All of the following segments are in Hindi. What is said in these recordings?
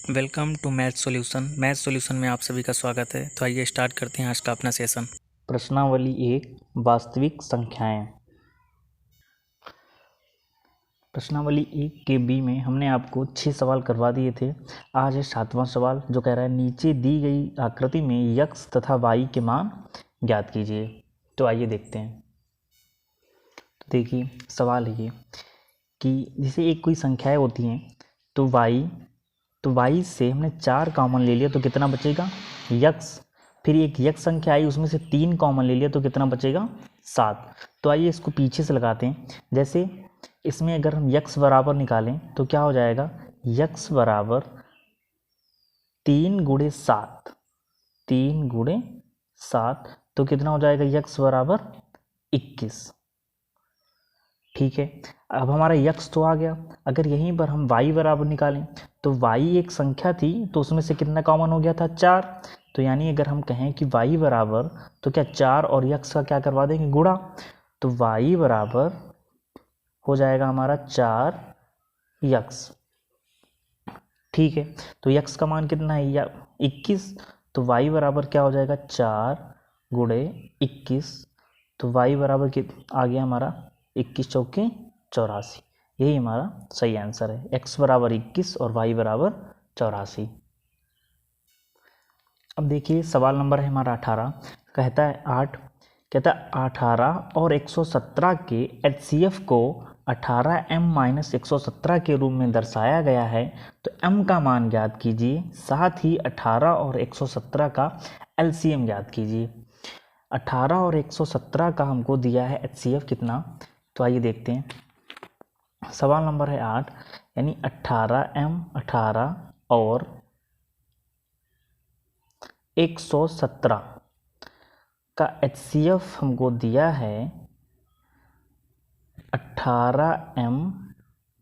वेलकम टू मैथ सॉल्यूशन में आप सभी का स्वागत है। तो आइए स्टार्ट करते हैं आज का अपना सेशन। प्रश्नावली 1 वास्तविक संख्याएं। प्रश्नावली 1 के बी में हमने आपको 6 सवाल करवा दिए थे। आज है 7वां सवाल जो कह रहा है नीचे दी गई आकृति में x तथा y के मान ज्ञात कीजिए। तो आइए देखते हैं। तो देखिए सवाल है ये कि जैसे एक कोई संख्याएं होती हैं तो y से हमने 4 कॉमन ले लिया तो कितना बचेगा x। फिर एक x संख्या आई उसमें से 3 कॉमन ले लिया तो कितना बचेगा 7। तो आइए इसको पीछे से लगाते हैं। जैसे इसमें अगर हम x बराबर निकालें तो क्या हो जाएगा x बराबर 3 गुणे 7, 3 गुणे 7 तो कितना हो जाएगा x बराबर 21। ठीक है, अब हमारा x तो आ गया। अगर यहीं पर हम y बराबर निकालें तो y एक संख्या थी तो उसमें से कितना कॉमन हो गया था 4। तो यानी अगर हम कहें कि y बराबर तो क्या 4 और x का क्या करवा देंगे गुणा। तो y बराबर हो जाएगा हमारा 4x। ठीक है, तो x का मान कितना है या 21। तो y बराबर क्या हो जाएगा 4 गुणे 21। तो y बराबर आ गया हमारा 21 चौके 84। यही हमारा सही आंसर है, x बराबर 21 और y बराबर 84। अब देखिए सवाल नंबर है हमारा 18। कहता है 18 और 117 के HCF को 18m-117 के रूप में दर्शाया गया है तो m का मान ज्ञात कीजिए, साथ ही 18 और 117 का LCM ज्ञात कीजिए। 18 और 117 का हमको दिया है HCF कितना, तो आइए देखते हैं। सवाल नंबर है 8, यानी 18 और 117 का HCF हमको दिया है 18m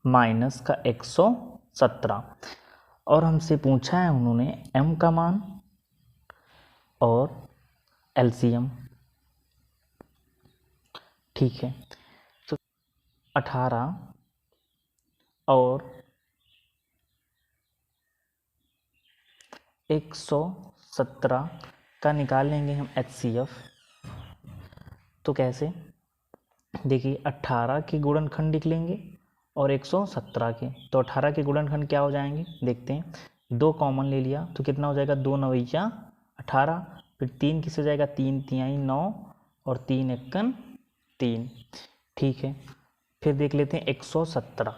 माइनस का 117 और हमसे पूछा है उन्होंने m का मान और LCM। ठीक है, तो 18 और 117 का निकाल लेंगे हम HCF। तो कैसे, देखिए 18 के गुणनखंड लिख लेंगे और 117 के। तो 18 के गुणनखंड क्या हो जाएंगे देखते हैं। 2 कॉमन ले लिया तो कितना हो जाएगा 2 नवैया 18। फिर 3 किससे जाएगा 3 तिहाई 9 और 3 एकन 3। ठीक है, फिर देख लेते हैं 117।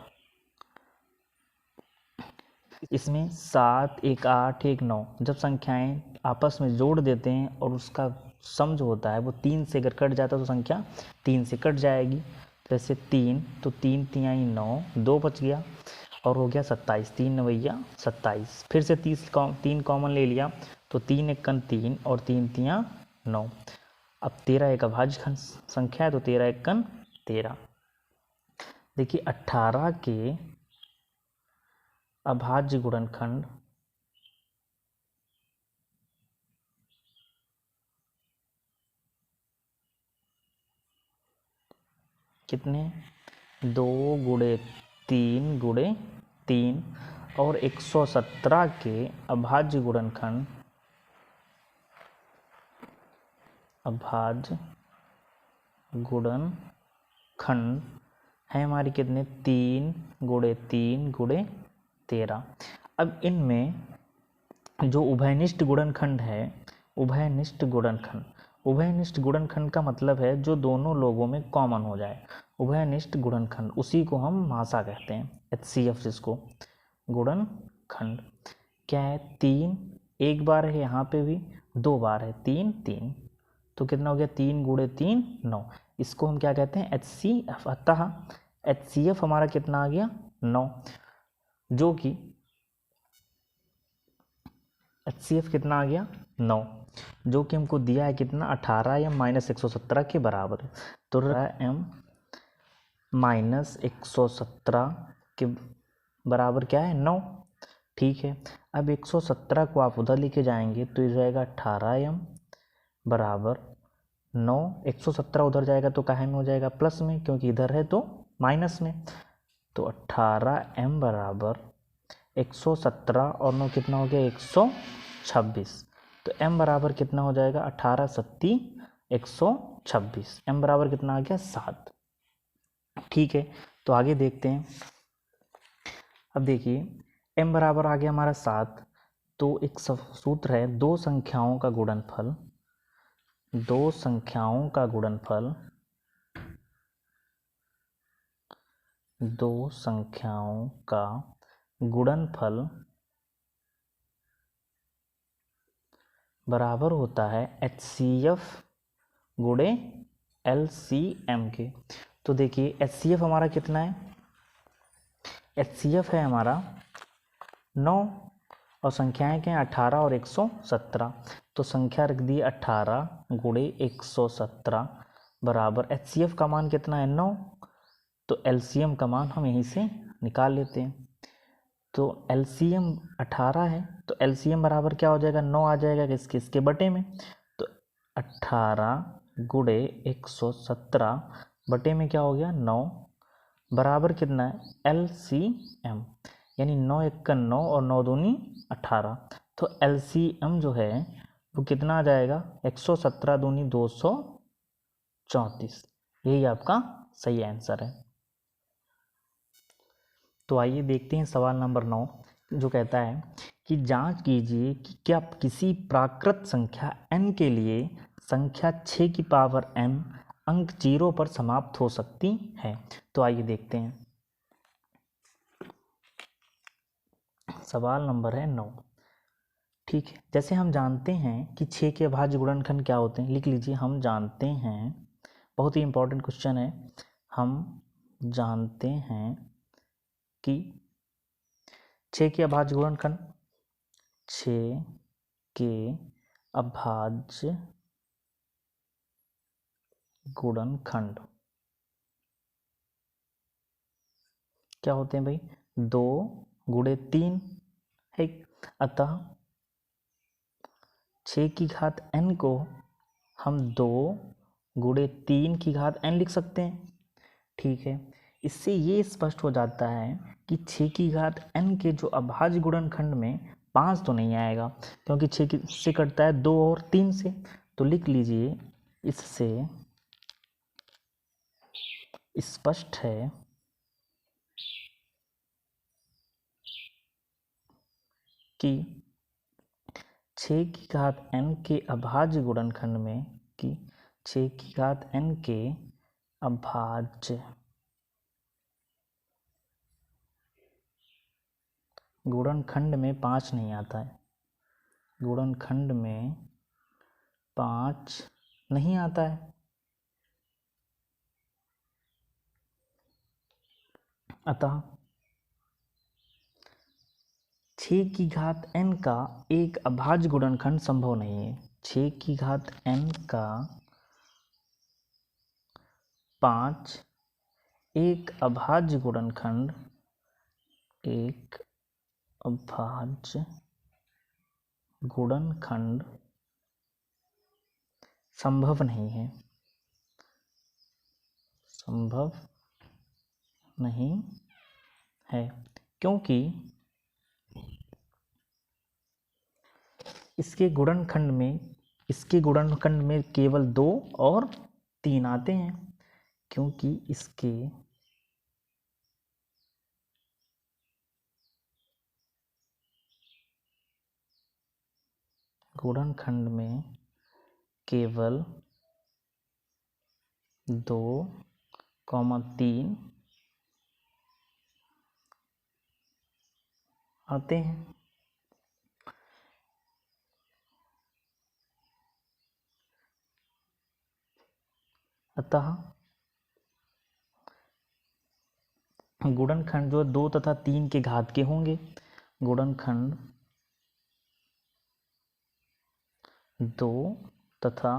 इसमें 7 1 8 1 9 जब संख्याएं आपस में जोड़ देते हैं और उसका सम जो होता है वो 3 से अगर कट जाता है तो संख्या 3 से कट जाएगी। जैसे 3 तो 3 तिहाई 9, 2 बच गया और हो गया 27, 3 नवैया 27। फिर से 3 कॉमन ले लिया तो 3 एकन 3 और 3 तिया 9। अब 13 एक अभाज्य संख्या है तो 13 एकन 13। देखिए 18 के अभाज्य गुणनखंड कितने 2 गुणे 3 गुणे 3 और 117 के अभाज्य गुणनखंड है हमारी कितने 3 गुणे 3 गुणे 13। अब इनमें जो उभयनिष्ठ गुणनखंड है, उभयनिष्ठ गुणनखंड का मतलब है जो दोनों लोगों में कॉमन हो जाए। उभयनिष्ठ गुणनखंड उसी को हम मासा कहते हैं, HCF जिसको गुणनखंड। क्या है 3 एक बार है, यहाँ पे भी 2 बार है, 3 3 तो कितना हो गया 3 गुणे 3 9। इसको हम क्या कहते हैं HCF। अतः HCF हमारा कितना आ गया 9, जो कि HCF कितना आ गया 9, जो कि हमको दिया है कितना 18m-117 के बराबर है। तो m-117 के बराबर क्या है 9। ठीक है, अब 117 को आप उधर लेके जाएंगे तो ये जाएगा 18m बराबर 9। 117 उधर जाएगा तो काहे में हो जाएगा प्लस में, क्योंकि इधर है तो माइनस में। तो 18m बराबर 117 और 9 कितना हो गया 126। तो m बराबर कितना हो जाएगा 18 सत्ती 126। m बराबर कितना आ गया 7। ठीक है, तो आगे देखते हैं। अब देखिए m बराबर आ गया हमारा 7। तो एक सूत्र है दो संख्याओं का गुणनफल, दो संख्याओं का गुणनफल, दो संख्याओं का गुणनफल बराबर होता है HCF गुणे LCM के। तो देखिए HCF हमारा कितना है, HCF है हमारा 9 और संख्याएं क्या हैं 18 और 117। तो संख्या रख दी 18 गुणे 117 बराबर HCF का मान कितना है 9। तो LCM का मान हम यहीं से निकाल लेते हैं। तो LCM 18 है, तो LCM बराबर क्या हो जाएगा 9 आ जाएगा किसके, इसके बटे में। तो 18 गुणे 117 बटे में क्या हो गया 9 बराबर कितना है LCM, यानी 9 1 9 और 9 दूनी 18। तो LCM जो है वो कितना आ जाएगा 117 दूनी 234। यही आपका सही आंसर है। तो आइए देखते हैं सवाल नंबर 9, जो कहता है कि जांच कीजिए कि क्या किसी प्राकृत संख्या n के लिए संख्या 6 की पावर m अंक 0 पर समाप्त हो सकती है। तो आइए देखते हैं। सवाल नंबर है 9। ठीक है, जैसे हम जानते हैं कि 6 के अभाज्य गुणनखंड क्या होते हैं, लिख लीजिए। हम जानते हैं, बहुत ही इंपॉर्टेंट क्वेश्चन है। हम जानते हैं कि 6 के अभाज्य गुणनखंड, 6 के अभाज्य गुणनखंड क्या होते हैं भाई, 2 गुणे 3 है। अतः 6 की घात n को हम 2 गुणे 3 की घात n लिख सकते हैं। ठीक है, इससे ये स्पष्ट हो जाता है कि 6 की घात n के जो अभाज्य गुणनखंड में 5 तो नहीं आएगा, क्योंकि 6 से कटता है 2 और 3 से। तो लिख लीजिए, इससे स्पष्ट है कि 6 की घात n के अभाज्य गुणनखंड में, कि 6 की घात n के अभाज्य गुणनखंड में 5 नहीं आता है, गुणनखंड में 5 नहीं आता है। अतः 6 की घात n का एक अभाज्य गुणनखंड संभव नहीं है। 6 की घात n का 5 एक अभाज्य गुणनखंड, एक अभाज्य गुणनखंड संभव नहीं है, संभव नहीं है, क्योंकि इसके गुणनखंड में केवल 2 और 3 आते हैं, क्योंकि इसके गुणनखंड में केवल 2, 3 आते हैं। अतः गुणनखंड जो 2 तथा 3 के घात के होंगे, गुणनखंड 2 तथा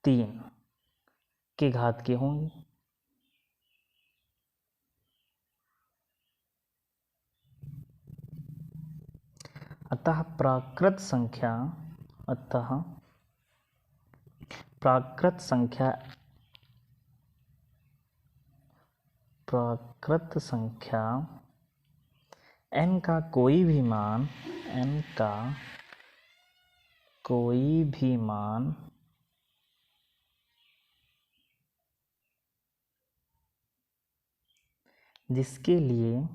3 के घात के होंगे। अतः प्राकृत संख्या n का कोई भी मान, n का कोई भी मान जिसके लिए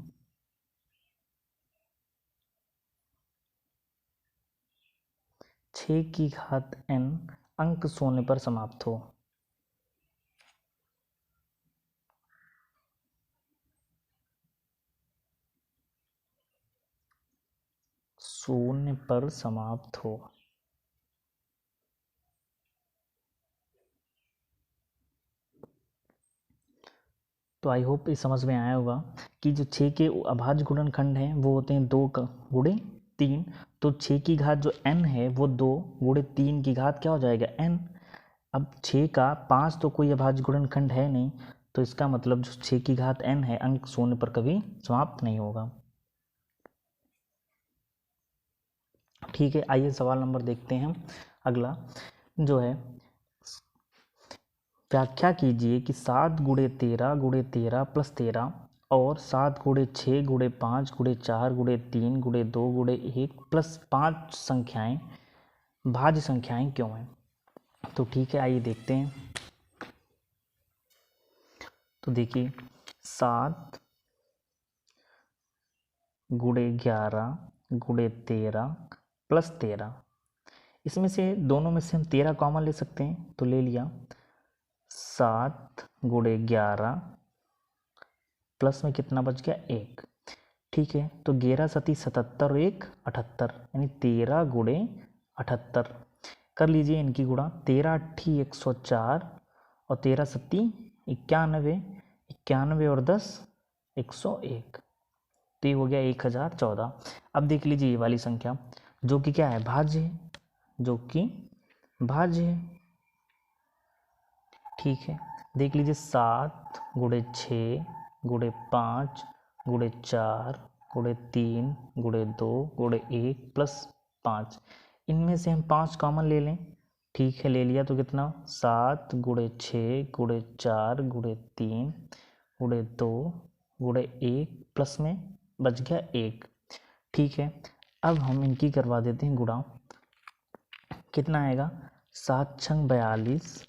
छः की घात n अंक शून्य पर समाप्त हो। शून्य पर समाप्त हो। तो आई होप ये समझ में आया होगा कि जो 6 के अभाज्य गुणनखंड हैं वो होते हैं 2 गुणे 3। तो 6 की घात जो n है वो 2 गुणे 3 की घात क्या हो जाएगा n। अब 6 का 5 तो कोई अभाज्य गुणनखंड है नहीं, तो इसका मतलब जो 6 की घात n है अंक शून्य पर कभी समाप्त नहीं होगा। ठीक है, आइए सवाल नंबर देखते हैं। अगला जो है, व्याख्या कीजिए कि 7 गुणे 13 गुणे 13 प्लस 13 और 7 गुणे 6 गुणे 5 गुणे 4 गुणे 3 गुणे 2 गुणे 1 प्लस 5 संख्याएं भाज्य संख्याएं क्यों हैं। तो ठीक है, आइए देखते हैं। तो देखिए 7 गुणे 11 गुणे 13 प्लस 13, इसमें से दोनों में से हम 13 कॉमन ले सकते हैं, तो ले लिया। 7 गुणे 11 प्लस में कितना बच गया 1। ठीक है, तो 11 सती 77 और 1 78, यानी 13 गुणे 78 कर लीजिए इनकी गुणा। 13 अट्ठी 104 और 13 सत्ती 91, 91 और 10 101, तो ये हो गया 1014। अब देख लीजिए ये वाली संख्या जो कि क्या है, भाज्य है, जो कि भाज्य है। ठीक है, देख लीजिए 7 गुणे 6 गुणे 5 गुणे 4 गुणे 3 गुणे 2 गुणे 1 प्लस 5, इनमें से हम 5 कॉमन ले लें। ठीक है, ले लिया, तो कितना 7 गुणे 6 गुणे 4 गुणे 3 गुणे 2 गुणे 1 प्लस में बच गया 1। ठीक है, अब हम इनकी करवा देते हैं गुणा। कितना आएगा, 7 छंग 42,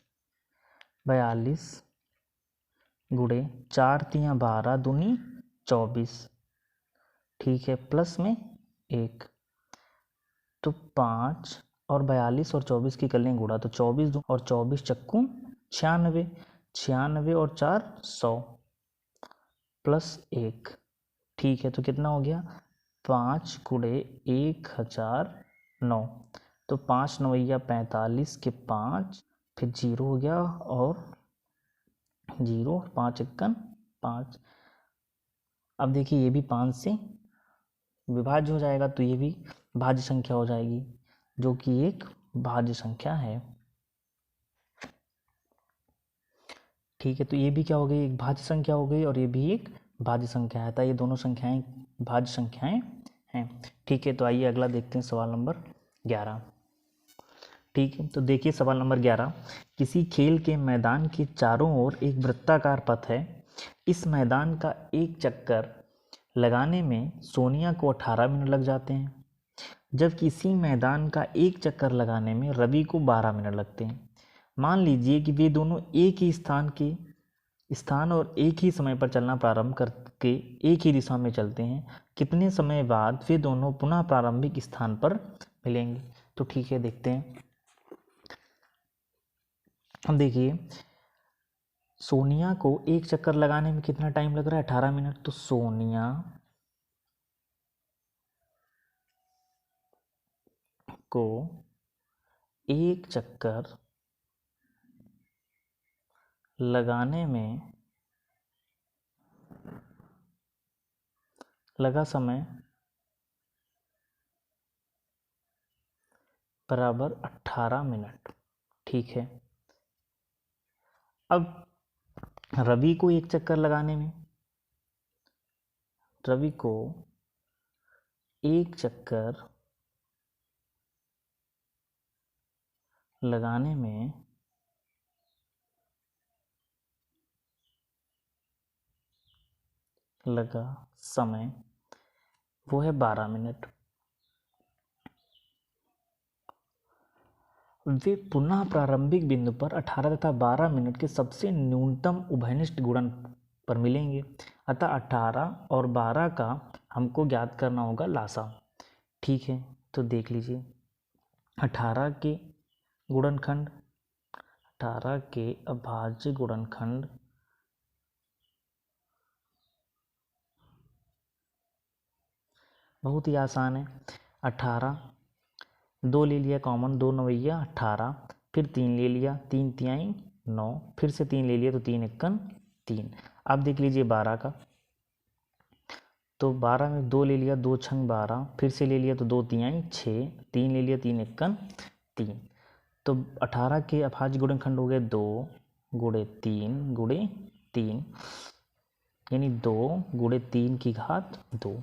42 गुणे 4 तियाँ 12 दूनी 24। ठीक है, प्लस में 1, तो 5 और 42 और 24 की कर लें गुणा, तो 24 और 24 चक्कू 96, 96 और 4 100 प्लस 1। ठीक है, तो कितना हो गया 5 गुणे 1009, तो 5 नवैया 45 के 5, फिर 0 हो गया और 0, 5 एकन 5। अब देखिए ये भी 5 से विभाज्य हो जाएगा, तो ये भी भाज्य संख्या हो जाएगी, जो कि एक भाज्य संख्या है। ठीक है, तो ये भी क्या हो गई, एक भाज्य संख्या हो गई और ये भी एक भाज्य संख्या है, तो ये दोनों संख्याएं भाज्य संख्याएं हैं। ठीक है, तो आइए अगला देखते हैं सवाल नंबर 11। ठीक है, तो देखिए सवाल नंबर 11, किसी खेल के मैदान के चारों ओर एक वृत्ताकार पथ है। इस मैदान का एक चक्कर लगाने में सोनिया को 18 मिनट लग जाते हैं, जबकि इसी मैदान का एक चक्कर लगाने में रवि को 12 मिनट लगते हैं। मान लीजिए कि वे दोनों एक ही स्थान और एक ही समय पर चलना प्रारंभ करके एक ही दिशा में चलते हैं। कितने समय बाद वे दोनों पुनः प्रारंभिक स्थान पर मिलेंगे। तो ठीक है, देखते हैं। हम देखिए सोनिया को एक चक्कर लगाने में कितना टाइम लग रहा है, 18 मिनट। तो सोनिया को एक चक्कर लगाने में लगा समय बराबर 18 मिनट। ठीक है, अब रवि को एक चक्कर लगाने में, रवि को एक चक्कर लगाने में लगा समय वो है 12 मिनट। वे पुनः प्रारंभिक बिंदु पर 18 तथा 12 मिनट के सबसे न्यूनतम उभयनिष्ठ गुणन पर मिलेंगे। अतः 18 और 12 का हमको ज्ञात करना होगा लासा। ठीक है, तो देख लीजिए 18 के गुणनखंड, 18 के अभाज्य गुणनखंड बहुत ही आसान है। 18 2 ले लिया कॉमन, 2 नवैया 18, फिर 3 ले लिया, 3 तिहाई 9, फिर से 3 ले लिया तो 3 एकन 3। अब देख लीजिए 12 का, तो 12 में 2 ले लिया, 2 छंग 12, फिर से ले लिया तो 2 तिहाई 6, 3 ले लिया 3 एकन 3। तो 18 के अभाज्य गुणनखंड हो गए 2 गुणे 3 गुणे 3, यानी 2 गुणे 3 की घात 2।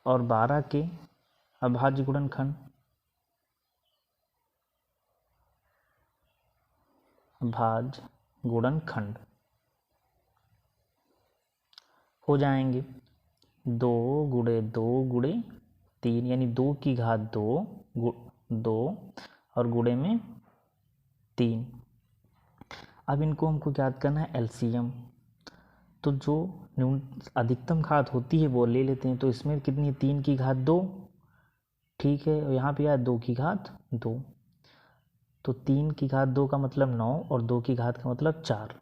और 12 के अभाज्य गुणनखंड, अभाज्य गुणनखंड हो जाएंगे 2 गुणे 2 गुणे 3, यानी 2 की घात 2 और गुणे में 3। अब इनको हमको याद करना है एलसीएम। तो जो अधिकतम घात होती है वो ले लेते हैं। तो इसमें कितनी है, 3 की घात 2, ठीक है, और यहाँ पे आया 2 की घात 2। तो 3 की घात 2 का मतलब 9 और 2 की घात का मतलब 4,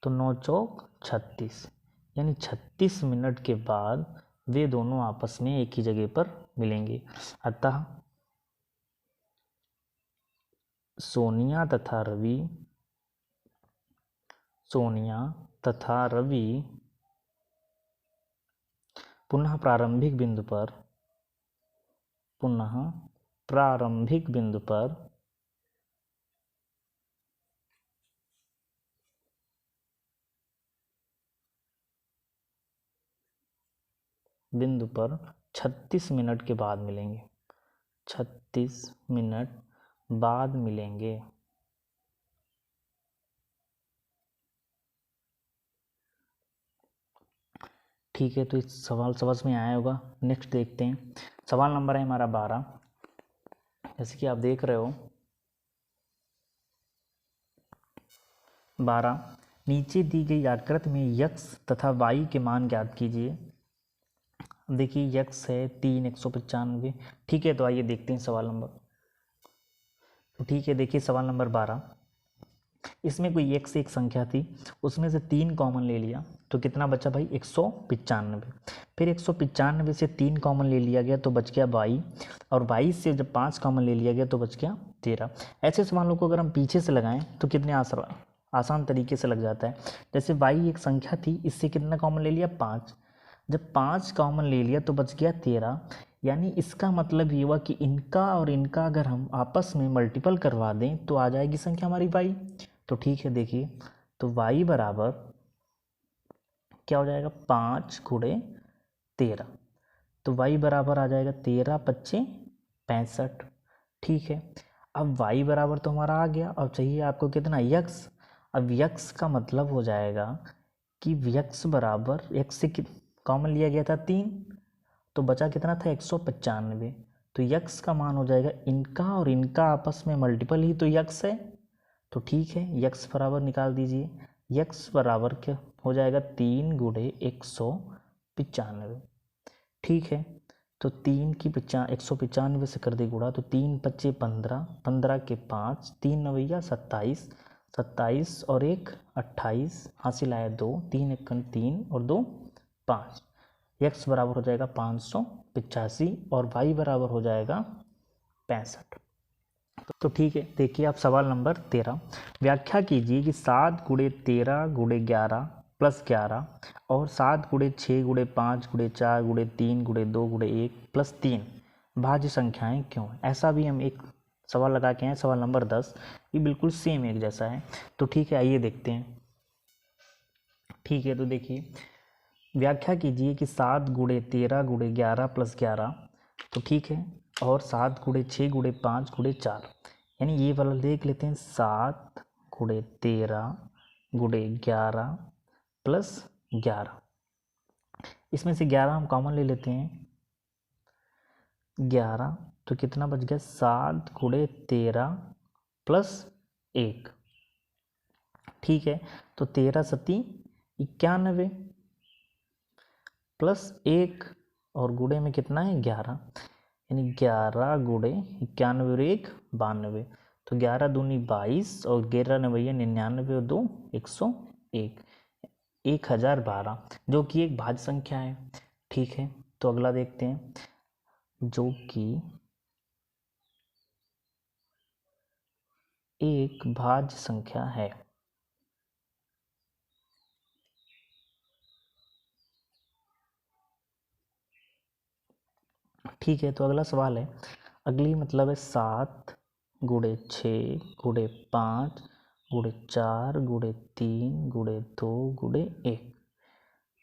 तो 9 चौक 36, यानी 36 मिनट के बाद वे दोनों आपस में एक ही जगह पर मिलेंगे। अतः सोनिया तथा रवि पुनः प्रारंभिक बिंदु पर बिंदु पर 36 मिनट के बाद मिलेंगे, 36 मिनट बाद मिलेंगे। ठीक है, तो इस सवाल समझ में आया होगा। नेक्स्ट देखते हैं, सवाल नंबर है हमारा 12। जैसे कि आप देख रहे हो 12, नीचे दी गई आकृति में यक्स तथा वाई के मान ज्ञात कीजिए। देखिए यक्स है 3 195। ठीक है, तो आइए देखते हैं सवाल नंबर। तो ठीक है, देखिए सवाल नंबर 12, इसमें कोई एक्स एक संख्या थी, उसमें से 3 कॉमन ले लिया तो कितना बचा भाई 195। फिर 195 से 3 कॉमन ले लिया गया तो बच गया 22, और 22 से जब 5 कॉमन ले लिया गया तो बच गया 13। ऐसे सवालों को अगर हम पीछे से लगाएं तो कितने आसान तरीके से लग जाता है। जैसे वाई एक संख्या थी, इससे कितना कॉमन ले लिया 5, जब 5 कॉमन ले लिया तो बच गया 13। यानी इसका मतलब ये हुआ कि इनका और इनका अगर हम आपस में मल्टीपल करवा दें तो आ जाएगी संख्या हमारी वाई। तो ठीक है, देखिए तो वाई बराबर क्या हो जाएगा 5 गुणे 13, तो वाई बराबर आ जाएगा 13 पच्चे 65। ठीक है, अब वाई बराबर तो हमारा आ गया, अब चाहिए आपको कितना यक्स। अब यक्स का मतलब हो जाएगा कि यक्स बराबर एक्स से कॉमन लिया गया था 3, तो बचा कितना था 195। तो यक्स का मान हो जाएगा, इनका और इनका आपस में मल्टीपल ही तो यक्स है। तो ठीक है, यक्स बराबर निकाल दीजिए, यक्स बराबर क्या हो जाएगा 3 गुणे 195। ठीक है, तो 3 की 195 से कर दे गुणा, तो 3 पच्चे 15, 15 के 5, 3 नवैया 27, 27 और 1 28, हासिल आया 2, 3 एकन 3 और 2 5। यक्स बराबर हो जाएगा 585 और वाई बराबर हो जाएगा 65। तो ठीक है, देखिए आप सवाल नंबर 13, व्याख्या कीजिए कि 7 गुणे 13 गुणे 11 प्लस 11 और 7 गुणे 6 गुणे 5 गुणे 4 गुणे 3 गुणे 2 गुणे 1 प्लस 3 भाज्य संख्याएं क्यों। ऐसा भी हम एक सवाल लगा के हैं, सवाल नंबर 10, ये बिल्कुल सेम एक जैसा है। तो ठीक है, आइए देखते हैं। ठीक है, तो देखिए व्याख्या कीजिए कि 7 गुणे 13 गुणे 11 प्लस 11, तो ठीक है, और 7 गुणे 6 गुणे 5 गुणे 4, यानी ये वाला देख लेते हैं 7 गुणे 13 गुणे 11 प्लस 11। इसमें से 11 हम कॉमन ले लेते हैं, 11, तो कितना बच गया 7 गुणे 13 प्लस 1। ठीक है, तो 13 सती 91 प्लस 1 और गुणे में कितना है 11, यानी 11 गुणे 91 और 1 92। तो 11 दूनी 22 और 11 नवैया 99 और 2 101, 1012, जो कि एक भाज्य संख्या है। ठीक है, तो अगला देखते हैं, जो कि एक भाज्य संख्या है। ठीक है, तो अगला सवाल है, अगली मतलब है 7 गुणे 6 गुणे 5 गुणे 4 गुणे 3 गुणे 2 गुणे 1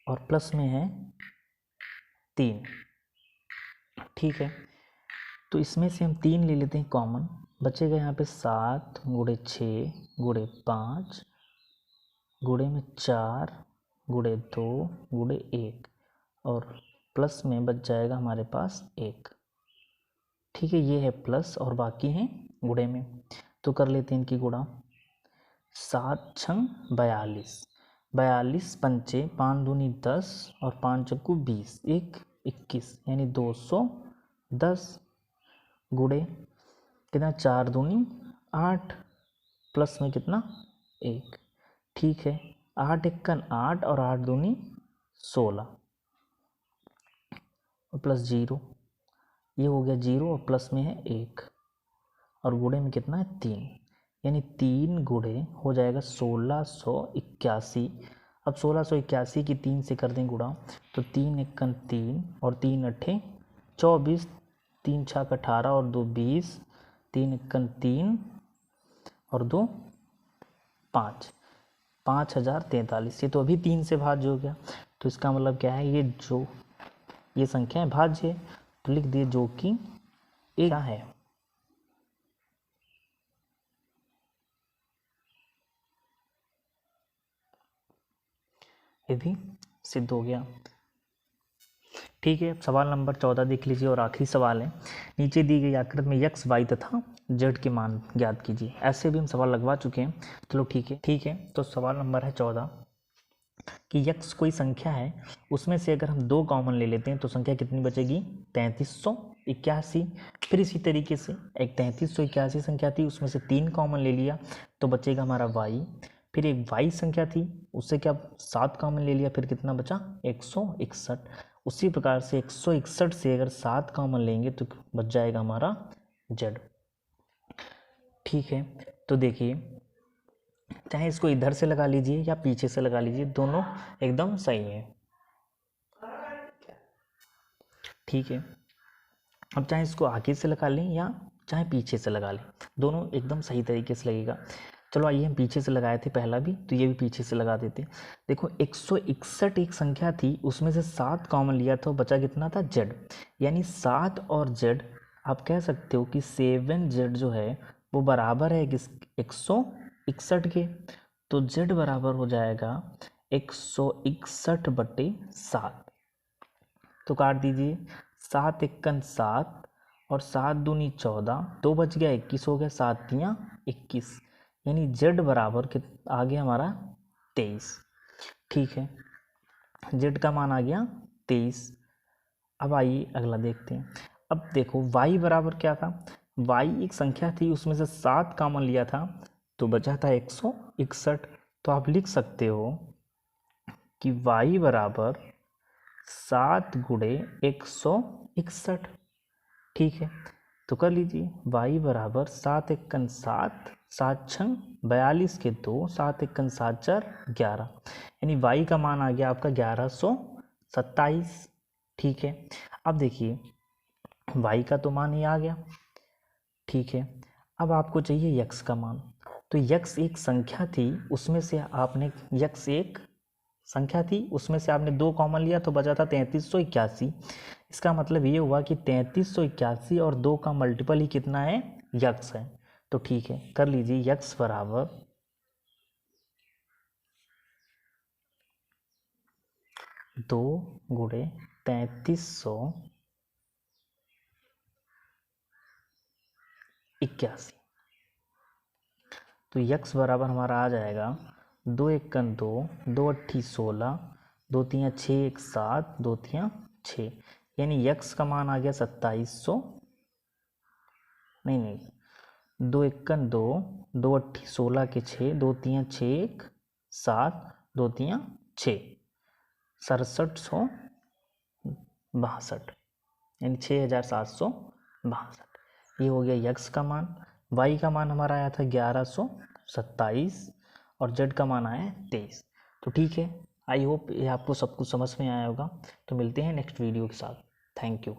और प्लस में है 3। ठीक है, तो इसमें से हम 3 ले लेते हैं कॉमन, बचेगा यहाँ पे 7 गुणे 6 गुणे 5 गुणे में 4 गुणे 2 गुणे 1 और प्लस में बच जाएगा हमारे पास 1। ठीक है, ये है प्लस और बाकी है गुणे में, तो कर लेते हैं इनकी गुणा। 7 छंग 42, 42 पंचे 5 दूनी 10 और 5 चक्कू 20, 1 21, यानी 210 गुणे कितना 4 दूनी 8 प्लस में कितना 1। ठीक है, 8 एकन 8 और 8 दूनी 16 और प्लस 0, ये हो गया 0 और प्लस में है 1 और गुणे में कितना है 3, यानी 3 गुणे हो जाएगा 1681। अब 1681 की 3 से कर दें गुणा, तो 3 एकन 3 और 3 अट्ठे 24, 3 छक 18 और 2 20, 3 एकन 3 और 2 5, 5043। ये तो अभी 3 से भाज्य हो गया, तो इसका मतलब क्या है, ये संख्या है भाज्य है, तो लिख दिए जो कि एक क्या है। ये भी सिद्ध हो गया। ठीक है, सवाल नंबर 14 देख लीजिए और आखिरी सवाल है, नीचे दी गई आकृति में x, y तथा z के मान ज्ञात कीजिए। ऐसे भी हम सवाल लगवा चुके हैं, चलो ठीक है, तो सवाल नंबर है 14 कि x कोई संख्या है, उसमें से अगर हम 2 कॉमन ले लेते हैं तो संख्या कितनी बचेगी 3381। फिर इसी तरीके से एक 3381 संख्या थी, उसमें से 3 कॉमन ले लिया तो बचेगा हमारा y। फिर एक y संख्या थी, उससे क्या 7 कॉमन ले लिया, फिर कितना बचा 161। उसी प्रकार से 161 से अगर 7 कॉमन लेंगे तो बच जाएगा हमारा z। ठीक है, तो देखिए, चाहे इसको इधर से लगा लीजिए या पीछे से लगा लीजिए, दोनों एकदम सही है। ठीक है, अब चाहे इसको आगे से लगा लें या चाहे पीछे से लगा लें, दोनों एकदम सही तरीके से लगेगा। चलो आइए, हम पीछे से लगाए थे पहला भी, तो ये भी पीछे से लगा देते। देखो 161 एक संख्या थी, उसमें से 7 कॉमन लिया था, बचा कितना था z, यानी 7 और z आप कह सकते हो कि 7z जो है वो बराबर है किस 161 के, तो z बराबर हो जाएगा 161/7। तो काट दीजिए, 7 एकन 7 और 7 दूनी 14, 2 बच गया 21 हो गया, 7 तियाँ 21, यानी z बराबर आ गया हमारा 23। ठीक है, z का मान आ गया 23। अब आइए अगला देखते हैं। अब देखो y बराबर क्या था, y एक संख्या थी, उसमें से 7 कॉमन लिया था तो बचा था 161। तो आप लिख सकते हो कि y बराबर 7 गुणे 161। ठीक है, तो कर लीजिए, y बराबर 7 एकन 7, 7 छंग 42 के 2, 7 एकन 7 4 11, यानी y का मान आ गया आपका 1127। ठीक है, अब देखिए y का तो मान ही आ गया। ठीक है, अब आपको चाहिए x का मान, तो x एक संख्या थी, उसमें से आपने x एक संख्या थी, उसमें से आपने 2 कॉमन लिया तो बचा था 3381। इसका मतलब ये हुआ कि 3381 और 2 का मल्टीपल ही कितना है x है। तो ठीक है, कर लीजिए, x बराबर 2 गुणे 3300 81। तो यक्स बराबर हमारा आ जाएगा 2 एकन 2, 2 अट्ठी 16, 2 तियाँ 6, 1 7, 2 तियाँ 6, यानी यक्स का मान आ गया 2700, नहीं 2 एकन 2, 2 अट्ठी 16 के 6, 2 तियाँ 6, 1 7, 2 तियाँ 6, 6762, यानी 6762। ये हो गया यक्स का मान। वाई का मान हमारा आया था 1127 और जेड का मान आया है 23। तो ठीक है, आई होप ये आपको सब कुछ समझ में आया होगा। तो मिलते हैं नेक्स्ट वीडियो के साथ। Thank you.